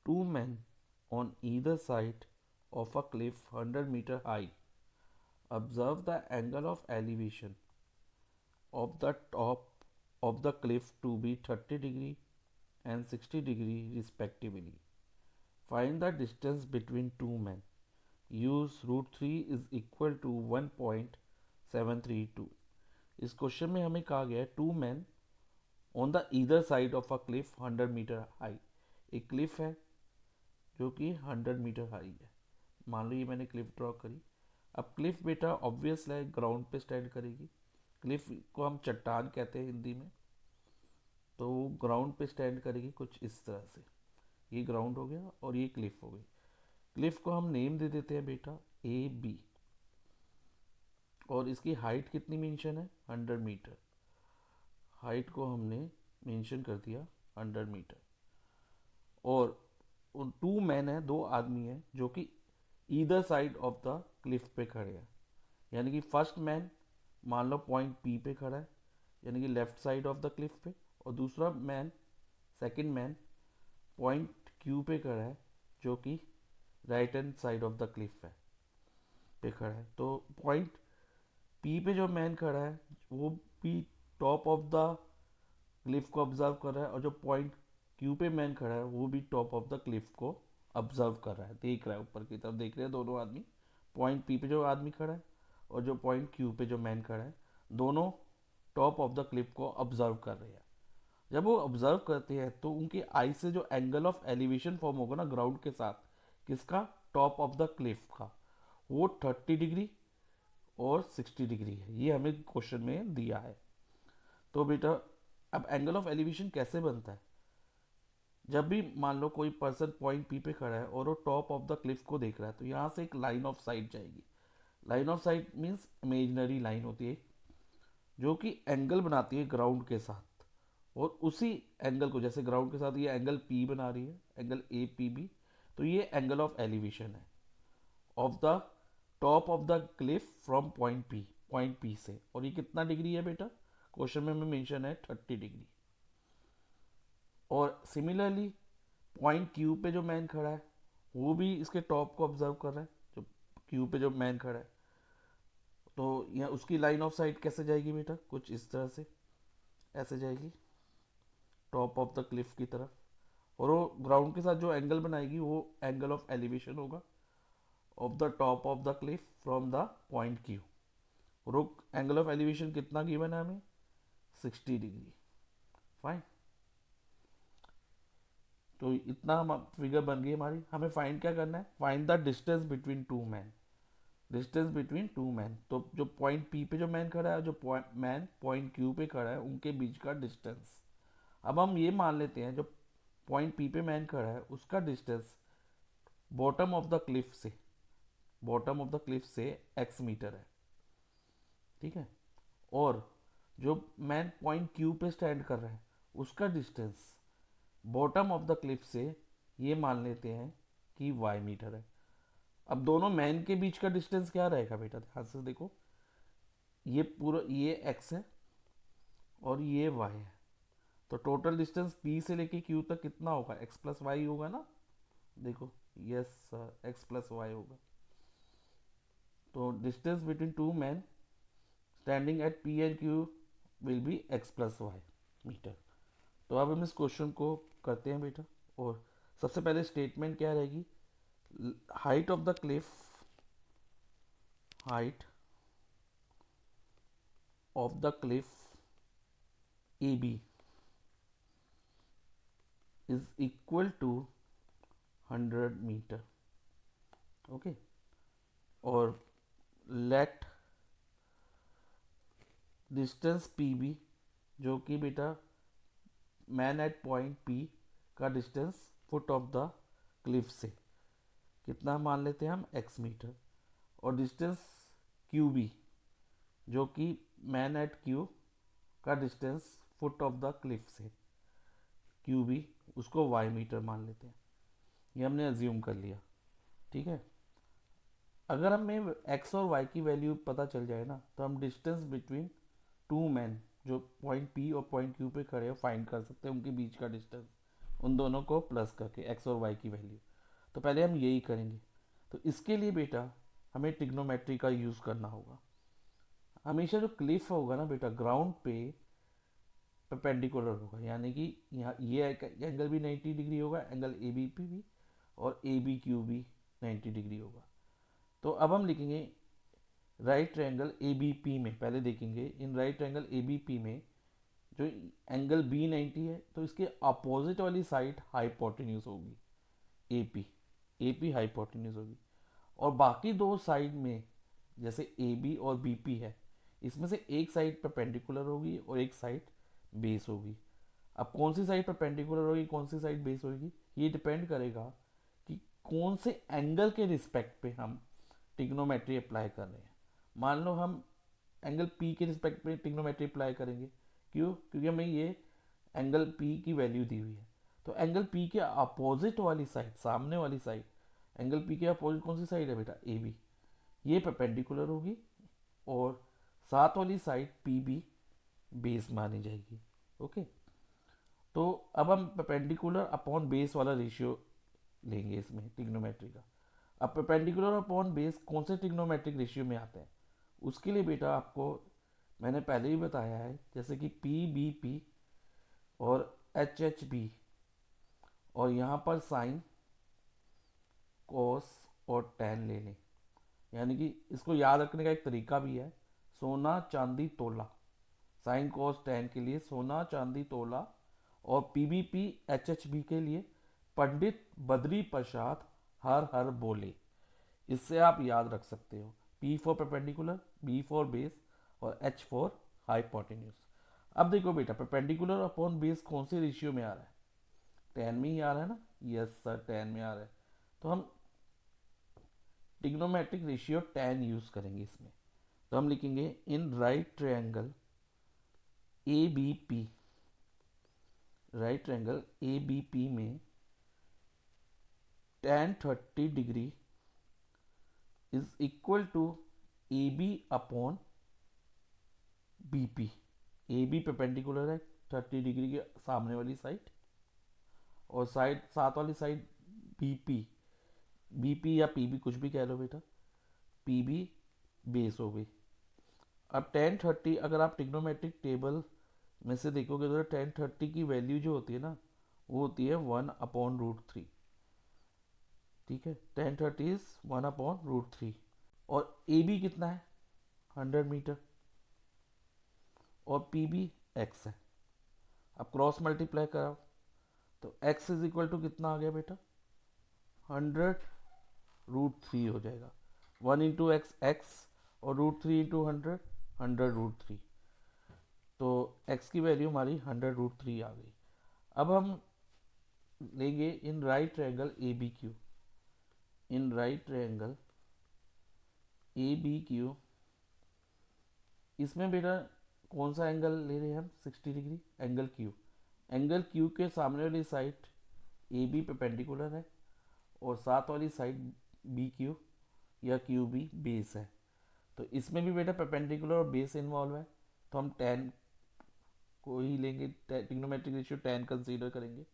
Two men on either side of a cliff 100-meter high. Observe the angle of elevation of the top of the cliff to be 30 and 60 respectively. Find the distance between two men. Use root 3 is equal to 1.732. इस question में हमें कहा गया है two man on the either side of a cliff 100 meter high. एक cliff है जो कि 100 मीटर हाई है. मान लो ये मैंने क्लिफ ड्रॉ करी. अब क्लिफ बेटा ऑब्वियस है ग्राउंड पे स्टैंड करेगी. क्लिफ को हम चट्टान कहते हैं हिंदी में. तो वो ग्राउंड पे स्टैंड करेगी कुछ इस तरह से. ये ग्राउंड हो गया और ये क्लिफ हो गई. क्लिफ को हम नेम दे देते हैं बेटा ए बी. और इसकी हाइट कितनी मेंशन है 100 मीटर. हाइट को हमने मेंशन कर दिया 100 मीटर. और टू मैन है, दो आदमी है जो कि either side of the Cliff पे खड़े हैं. यानी कि फर्स्ट मैन मान लो पॉइंट पी पे खड़ा है यानी कि left side of the Cliff पे. और दूसरा man second man point Q पे खड़ा है जो कि right hand side of the Cliff है पे खड़ा है. तो पॉइंट पी पे जो मैन खड़ा है वो भी टॉप ऑफ द क्लिफ को ऑब्जर्व कर रहा है. और जो पॉइंट क्यू पे मैन खड़ा है वो भी टॉप ऑफ द क्लिफ को ऑब्जर्व कर रहा है, देख रहा है, ऊपर की तरफ देख रहे हैं दोनों आदमी. पॉइंट पी पे जो आदमी खड़ा है और जो पॉइंट क्यू पे जो मैन खड़ा है दोनों टॉप ऑफ द क्लिफ को ऑब्जर्व कर रहे हैं. जब वो ऑब्जर्व करते हैं तो उनके आई से जो एंगल ऑफ एलिवेशन फॉर्म होगा ना ग्राउंड के साथ, किसका, टॉप ऑफ द क्लिफ का, वो 30 और 60 है. ये हमें क्वेश्चन में दिया है. तो बेटा अब एंगल ऑफ एलिवेशन कैसे बनता है. जब भी मान लो कोई पर्सन पॉइंट पी पे खड़ा है और वो टॉप ऑफ द क्लिफ को देख रहा है तो यहाँ से एक लाइन ऑफ साइट जाएगी. Line of site means imaginary line होती है जो कि एंगल बनाती है ग्राउंड के साथ. और उसी एंगल को जैसे ग्राउंड के साथ ये एंगल पी बना रही है, एंगल ए पी बी, तो ये एंगल ऑफ एलिवेशन है of the top of the Cliff from point P से. और ये कितना डिग्री है बेटा, क्वेश्चन में हमें मेंशन है 30. और सिमिलरली पॉइंट क्यू पे जो मैन खड़ा है वो भी इसके टॉप को ऑब्जर्व कर रहा है. जो क्यू पे जो मैन खड़ा है तो यहाँ उसकी लाइन ऑफ साइट कैसे जाएगी बेटा, कुछ इस तरह से ऐसे जाएगी टॉप ऑफ द क्लिफ की तरफ. और वो ग्राउंड के साथ जो एंगल बनाएगी वो एंगल ऑफ एलिवेशन होगा of the top of the Cliff from the point Q. और एंगल ऑफ एलिवेशन कितना गिवन है हमें, 60. फाइन. तो इतना हम फिगर बन गई हमारी. हमें फाइंड क्या करना है, find the distance between two man. Distance between two man, तो जो पॉइंट पी पे जो मैन खड़ा है जो मैन पॉइंट क्यू पे खड़ा है उनके बीच का डिस्टेंस. अब हम ये मान लेते हैं जो पॉइंट पी पे मैन खड़ा है उसका distance bottom of the cliff से, बॉटम ऑफ द क्लिफ से x मीटर है. ठीक है. और जो मैन पॉइंट क्यू पे स्टैंड कर रहा है उसका distance bottom of the cliff से ये मान लेते हैं कि y मीटर है. अब दोनों मैन के बीच का डिस्टेंस क्या रहेगा बेटा, ध्यान से देखो. ये पूरा ये x है और ये y है. तो टोटल डिस्टेंस p से लेके q तक कितना होगा, x प्लस वाई होगा ना. देखो yes sir, x plus Y होगा. तो distance between two man standing at p and q will be x plus Y meter. तो अब हम इस क्वेश्चन को करते हैं बेटा. और सबसे पहले स्टेटमेंट क्या रहेगी, height of the cliff, height of the cliff A B is equal to 100 meter. Okay. और लेट डिस्टेंस पी बी, जो कि बेटा मैन एट पॉइंट पी का distance foot of the cliff से कितना मान लेते हैं हम, x मीटर. और डिस्टेंस क्यू बी जो कि मैन एट क्यू का distance foot of the cliff से क्यू बी, उसको y मीटर मान लेते हैं. ये हमने अज्यूम कर लिया. ठीक है. अगर हमें x और y की वैल्यू पता चल जाए ना तो हम डिस्टेंस बिटवीन टू मैन जो पॉइंट पी और पॉइंट क्यू पे खड़े हैं फाइंड कर सकते हैं उनके बीच का डिस्टेंस. उन दोनों को प्लस करके एक्स और वाई की वैल्यू। तो पहले हम यही करेंगे। तो इसके लिए बेटा हमें ट्रिग्नोमेट्री का यूज़ करना होगा। हमेशा जो क्लिफ होगा ना बेटा ग्राउंड पे परपेंडिकुलर होगा, यानी कि यहाँ ये एंगल भी 90 डिग्री होगा, एंगल ए बी पी भी, और ए बी क्यू भी 90 डिग्री होगा। तो अब हम लिखेंगे right triangle A B P में, पहले देखेंगे in right triangle A B P में जो एंगल बी 90 है तो इसके अपोजिट वाली साइड हाइपोटेन्यूज होगी ए पी हाइपोटेन्यूज होगी। और बाकी दो साइड में जैसे ए बी और बी पी है, इसमें से एक साइड परपेंडिकुलर होगी और एक साइड बेस होगी। अब कौन सी साइड परपेंडिकुलर होगी कौन सी साइड बेस होगी ये डिपेंड करेगा कि कौन से एंगल के रिस्पेक्ट पे हम ट्रिग्नोमेट्री अप्लाई कर रहे हैं। मान लो हम एंगल पी के रिस्पेक्ट पे ट्रिग्नोमेट्री अप्लाई करेंगे, क्यों? क्योंकि हमें ये एंगल पी की वैल्यू दी हुई है। तो एंगल पी के अपोजिट वाली साइड, सामने वाली साइड, एंगल पी के अपोजिट कौन सी साइड है बेटा? A B. ये परपेंडिकुलर होगी और साथ वाली साइड पी बी बेस मानी जाएगी। ओके, तो अब हम परपेंडिकुलर अपॉन बेस वाला रेशियो लेंगे इसमें ट्रिग्नोमेट्री का। अब परपेंडिकुलर अपॉन बेस कौन से ट्रिग्नोमेट्रिक रेशियो में आते हैं? उसके लिए बेटा आपको मैंने पहले ही बताया है, जैसे कि पी बी पी और एच एच बी, और यहाँ पर साइन कोस और टैन ले लें। यानी कि इसको याद रखने का एक तरीका भी है, सोना चांदी तोला। साइन कोस टैन के लिए सोना चांदी तोला, और पीबीपी एचएचबी के लिए पंडित बद्री प्रसाद हर हर बोले। इससे आप याद रख सकते हो, P for perpendicular, B for base, और एच फॉर हाइपोटेन्यूज। अब देखो बेटा परपेंडिकुलर अपॉन बेस कौन से रेशियो में आ रहा है? टेन में ही आ रहा है ना? यस सर, टेन में आ रहा है। तो हम ट्रिग्नोमेट्रिक रेशियो टेन यूज करेंगे इसमें। तो हम लिखेंगे in right triangle A B P, right triangle A B P में tan 30 degree is equal to A B upon B P. A B perpendicular है 30 डिग्री के सामने वाली साइड, और साइड साथ वाली side B P, B P या P B कुछ भी कह लो बेटा, पी बी बेस हो गई। अब tan 30 अगर आप ट्रिग्नोमेट्रिक टेबल में से देखोगे तो tan 30 की वैल्यू जो होती है ना, वो होती है 1/√3। ठीक है, tan 30 इज 1/√3। और ए बी कितना है? 100 मीटर, और पी बी एक्स है। अब क्रॉस मल्टीप्लाई कराओ तो x इज इक्वल टू कितना आ गया बेटा? 100√3 हो जाएगा। 1 इंटू एक्स एक्स, और √3 इंटू 100 तो x की वैल्यू हमारी 100√3 आ गई। अब हम लेंगे in right triangle A B Q, in right triangle A B Q, इसमें बेटा कौन सा एंगल ले रहे हैं हम? 60 degree, angle Q. Angle Q के सामने वाली साइड ए बी परपेंडिकुलर है, और साथ वाली साइड बी क्यू या क्यू बी बेस है। तो इसमें भी बेटा परपेंडिकुलर और बेस इन्वॉल्व है, तो हम टेन को ही लेंगे, ट्रिग्नोमेट्रिक रेशियो टेन कंसीडर करेंगे।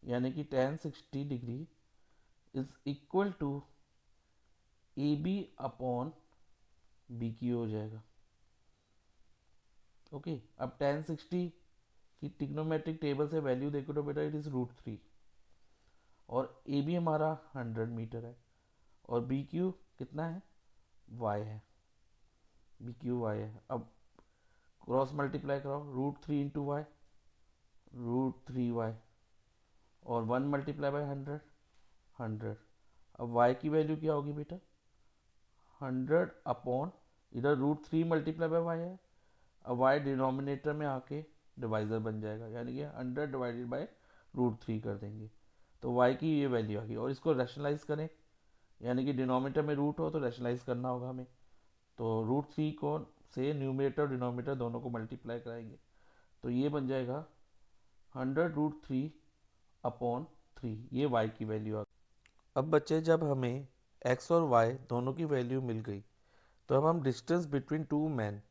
यानी कि tan 60 degree is equal to A B upon B Q हो जाएगा। ओके, अब tan 60 की ट्रिग्नोमेट्रिक टेबल से वैल्यू देखो तो बेटा इट इज √3, और ए बी हमारा 100 मीटर है, और बी क्यू कितना है? y है, बी क्यू y है। अब क्रॉस मल्टीप्लाई कराओ, √3 इंटू वाई, √3y, और 1 मल्टीप्लाई बाई 100। अब y की वैल्यू क्या होगी बेटा? 100 अपॉन, इधर √3 मल्टीप्लाई बाई वाई है, अब y डिनोमिनेटर में आके डिवाइजर बन जाएगा, यानी कि 100 डिवाइडेड बाई √3 कर देंगे, तो y की ये वैल्यू आ गई। और इसको रैशनलाइज करें, यानी कि डिनोमिनेटर में रूट हो तो रैशनलाइज करना होगा हमें, तो √3 को से न्यूमिनेटर और डिनोमिनेटर दोनों को मल्टीप्लाई कराएंगे, तो ये बन जाएगा 100√3 अपॉन 3, ये y की वैल्यू आ गई। अब बच्चे जब हमें x और y दोनों की वैल्यू मिल गई, तो अब हम डिस्टेंस बिटवीन टू मैन,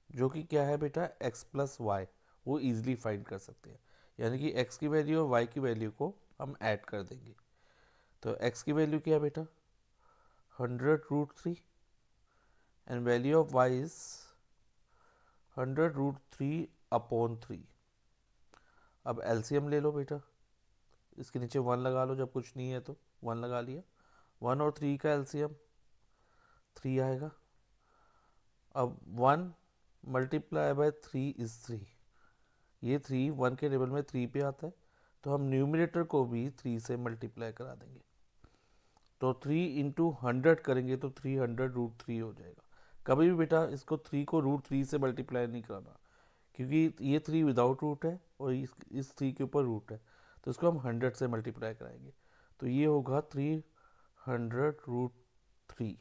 जो कि क्या है बेटा x प्लस वाई, वो ईजिली फाइंड कर सकते हैं। यानी कि x की वैल्यू और y की वैल्यू को हम ऐड कर देंगे। तो x की वैल्यू क्या है बेटा, 100√3 and value of y is 100√3/3। अब एलसीएम ले लो बेटा, इसके नीचे 1 लगा लो, जब कुछ नहीं है तो 1 लगा लिया। 1 और 3 का एलसीएम 3 आएगा। अब 1 मल्टीप्लाई बाय 3 इज 3। ये 3 1 के टेबल में 3 पे आता है, तो हम न्यूमिनेटर को भी 3 से मल्टीप्लाई करा देंगे। तो 3 इंटू 100 करेंगे तो 300√3 हो जाएगा। कभी भी बेटा इसको 3 को √3 से मल्टीप्लाई नहीं कराना, क्योंकि ये 3 विदाउट रूट है और इस 3 के ऊपर रूट है, तो इसको हम 100 से मल्टीप्लाई कराएंगे। तो ये होगा 300√3।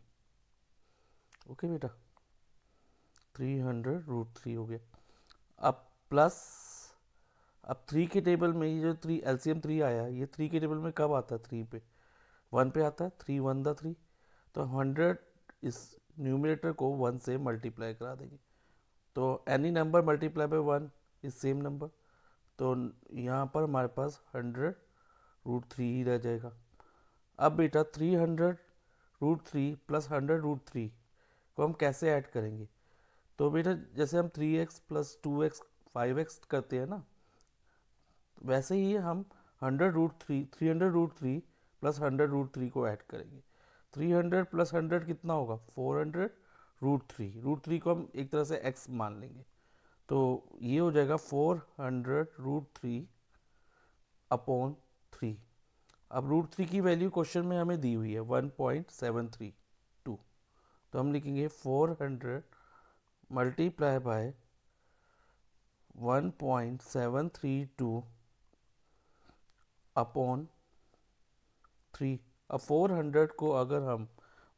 ओके बेटा, 300√3 हो गया। अब प्लस, अब 3 के टेबल में ये जो 3 एलसीएम 3 आया, ये 3 के टेबल में कब आता है, 3 पे 1 पे आता है, 3 1 दा 3। तो 100 इस न्यूमिनेटर को 1 से मल्टीप्लाई करा देंगे। तो any number multiply by 1 is same number, तो यहाँ पर हमारे पास 100√3 ही रह जाएगा। अब बेटा 300√3 प्लस 100√3 को हम कैसे ऐड करेंगे? तो बेटा जैसे हम 3x प्लस 2x 5x करते हैं ना, वैसे ही हम 300√3 प्लस 100√3 को ऐड करेंगे। 300 प्लस 100 कितना होगा, 400√3। √3 को हम एक तरह से x मान लेंगे, तो ये हो जाएगा 400√3/3। अब √3 की वैल्यू क्वेश्चन में हमें दी हुई है 1.732, तो हम लिखेंगे 400 मल्टीप्लाई बाय 1.732/3। अब 400 को अगर हम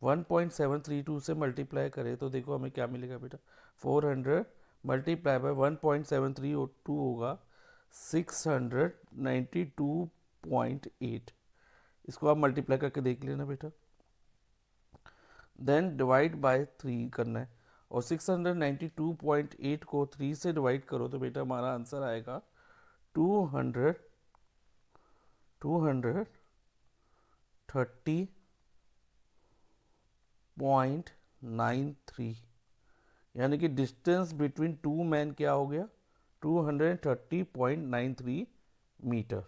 1.732 से मल्टीप्लाई करें तो देखो हमें क्या मिलेगा बेटा, 400 मल्टीप्लाई बाय 1.732 होगा 692.8। इसको आप मल्टीप्लाई करके देख लेना बेटा, देन डिवाइड बाय 3 करना है, और 692.8 को 3 से डिवाइड करो तो बेटा हमारा आंसर आएगा 230.93। यानी कि डिस्टेंस बिटवीन टू मैन क्या हो गया, 230.93 मीटर।